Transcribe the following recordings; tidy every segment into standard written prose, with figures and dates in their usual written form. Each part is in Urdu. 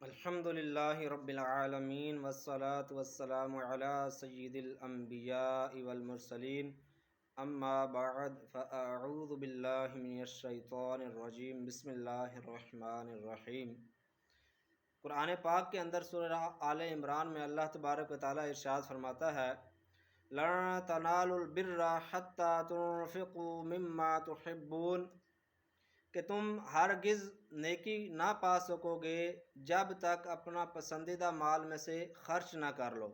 الحمدللہ رب العالمین والصلاة والسلام علی سید الانبیاء والمرسلین اما بعد فاعوذ باللہ من الشیطان الرجیم بسم اللہ الرحمن الرحیم۔ قرآن پاک کے اندر سورہ آل عمران میں اللہ تبارک و تعالیٰ ارشاد فرماتا ہے لَن تَنَالُوا الْبِرَّ حَتَّى تُنْفِقُوا مِمَّا تُحِبُّونَ کہ تم ہرگز نیکی نہ پا سکو گے جب تک اپنا پسندیدہ مال میں سے خرچ نہ کر لو۔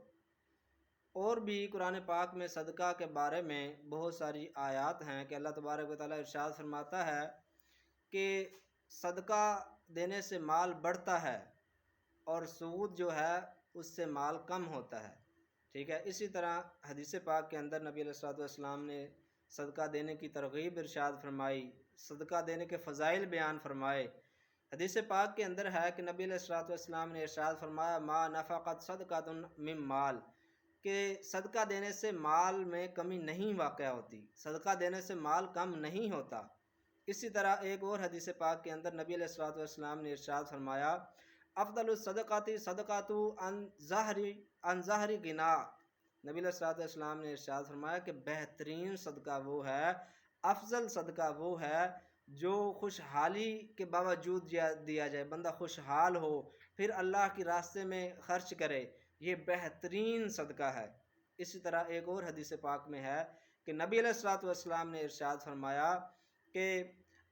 اور بھی قرآن پاک میں صدقہ کے بارے میں بہت ساری آیات ہیں کہ اللہ تبارک و تعالیٰ ارشاد فرماتا ہے کہ صدقہ دینے سے مال بڑھتا ہے اور سود جو ہے اس سے مال کم ہوتا ہے، ٹھیک ہے۔ اسی طرح حدیث پاک کے اندر نبی علیہ الصلوۃ والسلام نے صدقہ دینے کی ترغیب ارشاد فرمائی، صدقہ دینے کے فضائل بیان فرمائے۔ حدیث پاک کے اندر ہے کہ نبی علیہ الصلوۃ والسلام نے ارشاد فرمایا ما نفقت صدقۃ من مال، کہ صدقہ دینے سے مال میں کمی نہیں واقع ہوتی، صدقہ دینے سے مال کم نہیں ہوتا۔ اسی طرح ایک اور حدیث پاک کے اندر نبی علیہ الصلوۃ والسلام نے ارشاد فرمایا افضل الصدقات صدقۃ عن ظہر غنا، نبی علیہ الصلوۃ والسلام نے ارشاد فرمایا کہ بہترین صدقہ وہ ہے، افضل صدقہ وہ ہے جو خوشحالی کے باوجود دیا جائے، بندہ خوشحال ہو پھر اللہ کی راستے میں خرچ کرے، یہ بہترین صدقہ ہے۔ اسی طرح ایک اور حدیث پاک میں ہے کہ نبی علیہ الصلوۃ والسلام نے ارشاد فرمایا کہ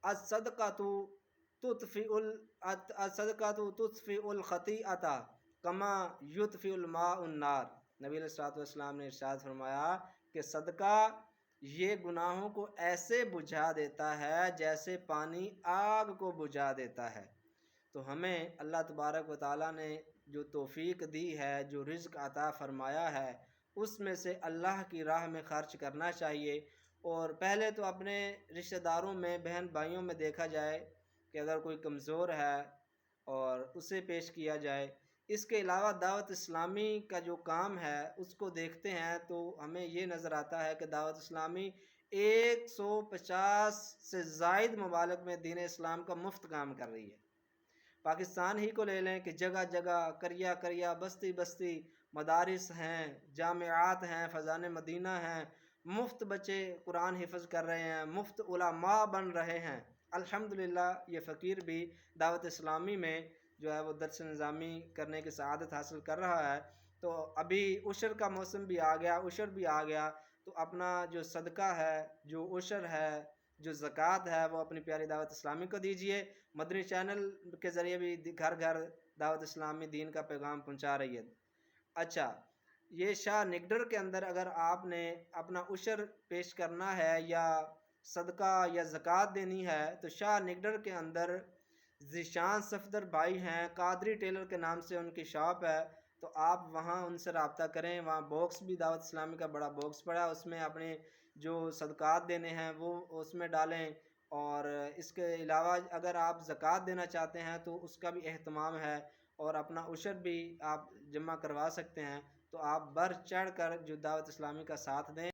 الصدقۃ تطفئ الخطیئۃ کما یطفئ الماء النار، نبی علیہ الصلوۃ والسلام نے ارشاد فرمایا کہ صدقہ یہ گناہوں کو ایسے بجھا دیتا ہے جیسے پانی آگ کو بجھا دیتا ہے۔ تو ہمیں اللہ تبارک و تعالیٰ نے جو توفیق دی ہے، جو رزق عطا فرمایا ہے، اس میں سے اللہ کی راہ میں خرچ کرنا چاہیے۔ اور پہلے تو اپنے رشتہ داروں میں، بہن بھائیوں میں دیکھا جائے کہ اگر کوئی کمزور ہے اور اسے پیش کیا جائے۔ اس کے علاوہ دعوت اسلامی کا جو کام ہے اس کو دیکھتے ہیں تو ہمیں یہ نظر آتا ہے کہ دعوت اسلامی 150 سے زائد ممالک میں دین اسلام کا مفت کام کر رہی ہے۔ پاکستان ہی کو لے لیں کہ جگہ جگہ، قریہ قریہ، بستی بستی مدارس ہیں، جامعات ہیں، فیضان مدینہ ہیں، مفت بچے قرآن حفظ کر رہے ہیں، مفت علماء بن رہے ہیں۔ الحمدللہ یہ فقیر بھی دعوت اسلامی میں جو ہے وہ درس نظامی کرنے کی سعادت حاصل کر رہا ہے۔ تو ابھی عشر کا موسم بھی آ گیا، عشر بھی آ گیا، تو اپنا جو صدقہ ہے، جو عشر ہے، جو زکوٰۃ ہے، وہ اپنی پیاری دعوت اسلامی کو دیجئے۔ مدنی چینل کے ذریعے بھی گھر گھر دعوت اسلامی دین کا پیغام پہنچا رہی ہے۔ اچھا، یہ شاہ نگڈر کے اندر اگر آپ نے اپنا عشر پیش کرنا ہے یا صدقہ یا زکوٰۃ دینی ہے تو شاہ نگڈر کے اندر ذیشان صفدر بھائی ہیں، قادری ٹیلر کے نام سے ان کی شاپ ہے، تو آپ وہاں ان سے رابطہ کریں۔ وہاں باکس بھی دعوت اسلامی کا بڑا باکس پڑا ہے، اس میں اپنے جو صدقات دینے ہیں وہ اس میں ڈالیں، اور اس کے علاوہ اگر آپ زکوٰۃ دینا چاہتے ہیں تو اس کا بھی اہتمام ہے، اور اپنا عشر بھی آپ جمع کروا سکتے ہیں۔ تو آپ بڑھ چڑھ کر جو دعوت اسلامی کا ساتھ دیں۔